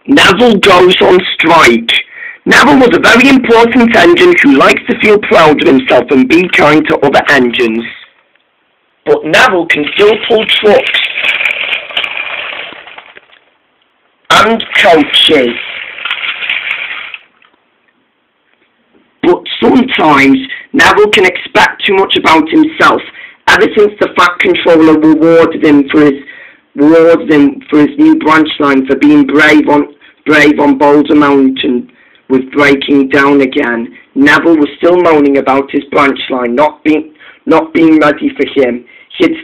Neville goes on strike. Neville was a very important engine who likes to feel proud of himself and be kind to other engines. But Neville can still pull trucks and coaches. But sometimes Neville can expect too much about himself. Ever since the Fat Controller rewarded him for his new branch line for being brave on Boulder Mountain with breaking down again, Neville was still moaning about his branch line not being ready for him. He had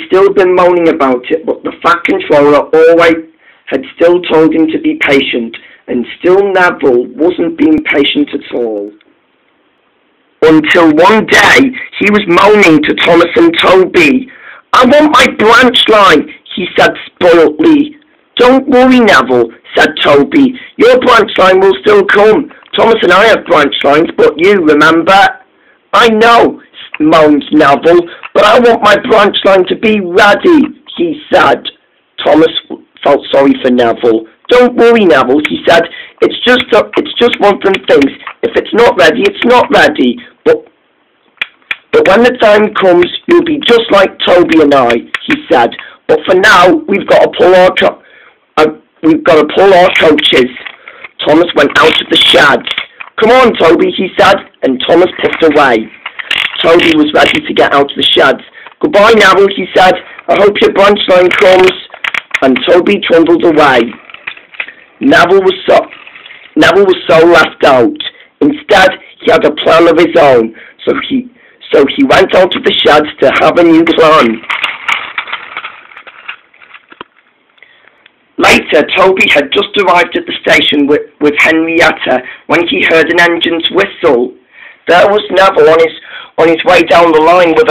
still been moaning about it, but the Fat Controller always had still told him to be patient, and still Neville wasn't being patient at all. Until one day, he was moaning to Thomas and Toby. "I want my branch line," he said spoiltly. "Don't worry, Neville," said Toby. "Your branch line will still come. Thomas and I have branch lines, but you, remember?" "I know," moaned Neville, "but I want my branch line to be ready," he said. Thomas felt sorry for Neville. "Don't worry, Neville," he said. It's just one of them things. If it's not ready, it's not ready. But when the time comes, you'll be just like Toby and I," he said. "But for now, we've got to pull our coaches." Thomas went out of the sheds. "Come on, Toby," he said, and Thomas puffed away. Toby was ready to get out of the sheds. "Goodbye, Neville," he said. "I hope your branch line comes." And Toby trundled away. Neville was so left out. Instead, he had a plan of his own, so he went out of the sheds to have a new plan. Later, Toby had just arrived at the station with Henrietta when he heard an engine's whistle. There was Neville on his way down the line with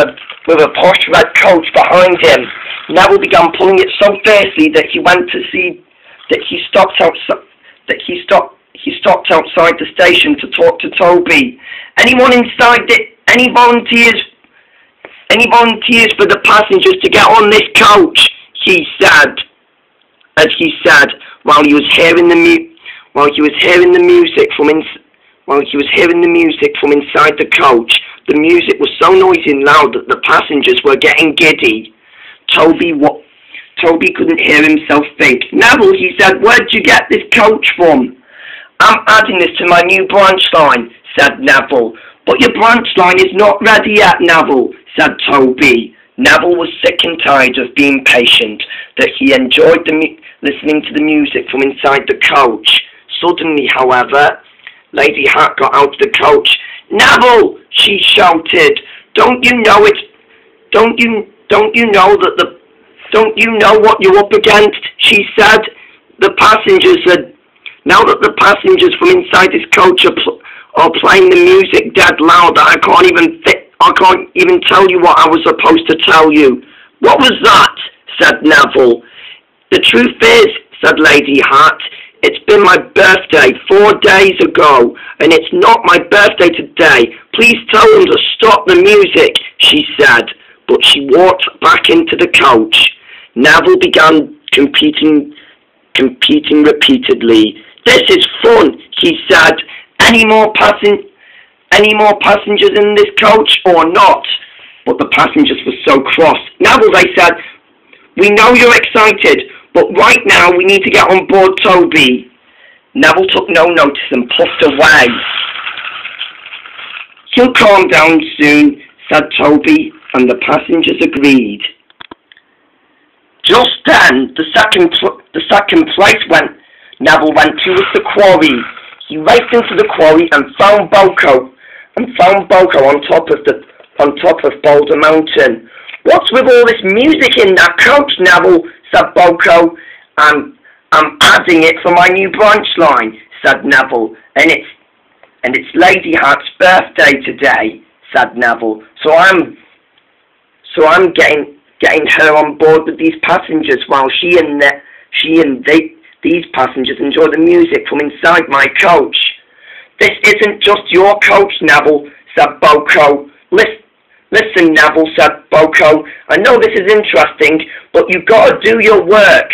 a posh red coach behind him. Neville began pulling it so fiercely that he stopped outside the station to talk to Toby. "Anyone inside any volunteers for the passengers to get on this coach?" he said. While he was hearing the music from inside the coach. The music was so noisy and loud that the passengers were getting giddy. Toby couldn't hear himself think. "Neville," he said, "where'd you get this coach from?" "I'm adding this to my new branch line," said Neville. "But your branch line is not ready yet, Neville," said Toby. Neville was sick and tired of being patient, that he enjoyed listening to the music from inside the coach. Suddenly, however, Lady Hart got out of the coach. "Neville," she shouted, Don't you know what you're up against?" she said. Now that the passengers from inside this coach are playing the music dead loud, I can't even tell you what I was supposed to tell you." "What was that?" said Neville. "The truth is," said Lady Hart, "it's been my birthday 4 days ago, and it's not my birthday today. Please tell them to stop the music," she said. But she walked back into the coach. Neville began competing repeatedly. "This is fun," he said. Any more passengers in this coach or not?" But the passengers were so cross. "Neville," they said, "we know you're excited, but right now we need to get on board Toby." Neville took no notice and puffed away. "He'll calm down soon," said Toby, and the passengers agreed. Just then, the second place Neville went to was the quarry. He raced into the quarry and found Boko on top of Boulder Mountain. "What's with all this music in that coach, Neville?" said Boko. I'm adding it for my new branch line," said Neville. And it's Lady Hart's birthday today," said Neville. So I'm getting her on board with these passengers while these passengers enjoy the music from inside my coach. "This isn't just your coach, Neville," said Boko. Listen, Neville," said Boko. "I know this is interesting, but you've got to do your work.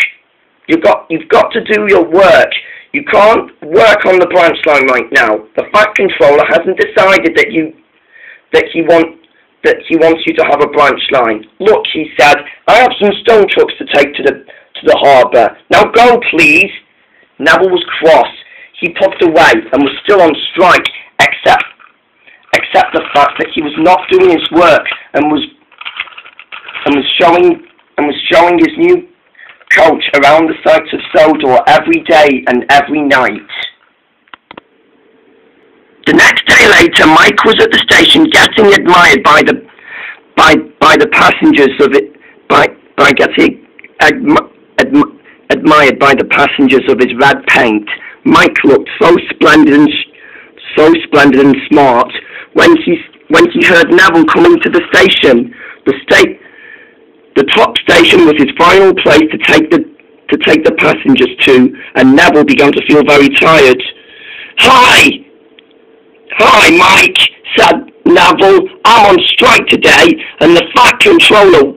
You've got to do your work. You can't work on the branch line right now. The Fat Controller hasn't decided that he wants you to have a branch line. Look, he said, I have some stone trucks to take to the harbour. Now go, please. Neville was cross. He puffed away and was still on strike, except the fact that he was not doing his work and was showing his new coach around the sights of Sodor every day and every night. The next day later, Mike was at the station getting admired by the passengers of it, admired by the passengers of his red paint. Mike looked so splendid and smart when he heard Neville coming to the station. The top station was his final place to take the passengers to, and Neville began to feel very tired. Hi, Mike, said Neville. I'm on strike today, and the Fat Controller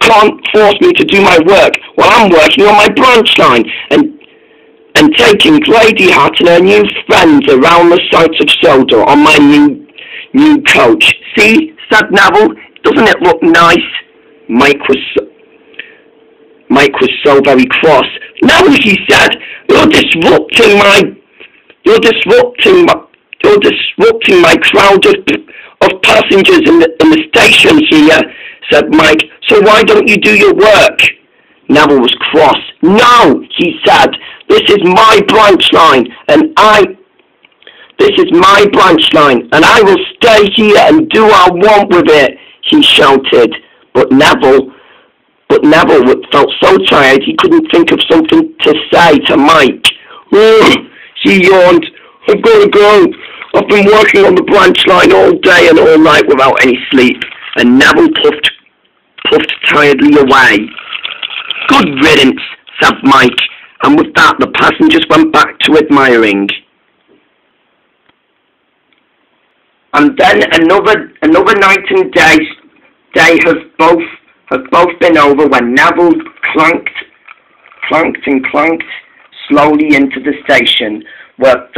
can't force me to do my work while I'm working on my branch line and taking Lady Hat and her new friends around the sights of Sodor on my new coach. See, said Neville, doesn't it look nice? Mike was so very cross. Neville, he said, you're disrupting my crowd of passengers in the station here, said Mike. So why don't you do your work? Neville was cross. No, he said, this is my branch line, and I will stay here and do what I want with it, he shouted. But Neville felt so tired he couldn't think of something to say to Mike. He yawned. I've got to go. I've been working on the branch line all day and all night without any sleep. And Neville puffed tiredly away. Good riddance, said Mike. And with that, the passengers went back to admiring. And then another night and day have both been over when Neville clanked slowly into the station where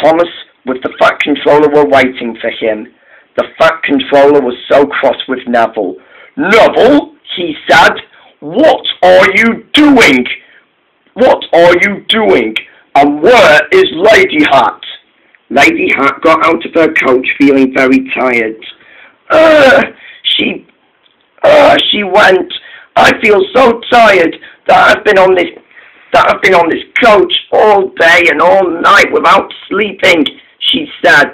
Thomas with the Fat Controller were waiting for him. The Fat Controller was so cross with Neville. Neville, he said, what are you doing? What are you doing? And where is Lady Hat? Lady Hat got out of her coach feeling very tired. She went. I feel so tired that I've been on this coach all day and all night without sleeping, she said.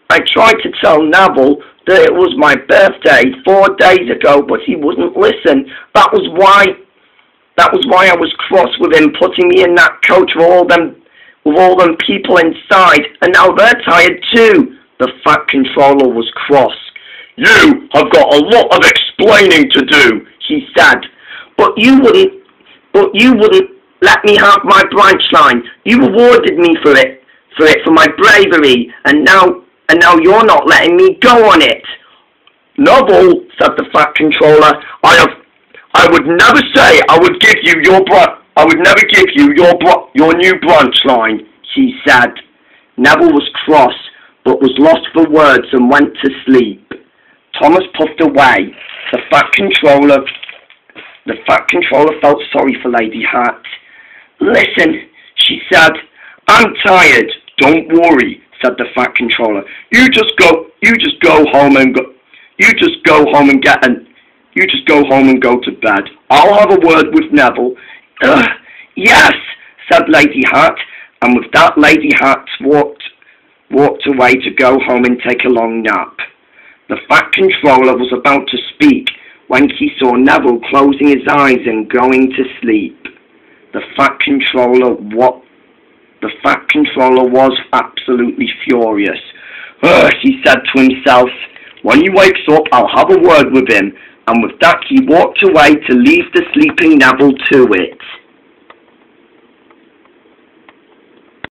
I tried to tell Neville that it was my birthday 4 days ago, but he wouldn't listen. That was why I was cross with him, putting me in that coach with all them people inside, and now they're tired too. The Fat Controller was cross. You have got a lot of explaining to do, he said. But you wouldn't let me have my branch line. You rewarded me for my bravery, and now you're not letting me go on it. Neville, said the Fat Controller, I would never say I would give you your new branch line, he said. Neville was cross, but was lost for words and went to sleep. Thomas puffed away. The Fat Controller felt sorry for Lady Hat. Listen, she said, I'm tired. Don't worry, said the Fat Controller. You just go home and go to bed. I'll have a word with Neville. Yes, said Lady Hat, and with that Lady Hat walked away to go home and take a long nap. The Fat Controller was about to speak when he saw Neville closing his eyes and going to sleep. The Fat Controller was absolutely furious. He said to himself, when he wakes up, I'll have a word with him. And with that, he walked away to leave the sleeping Neville to it.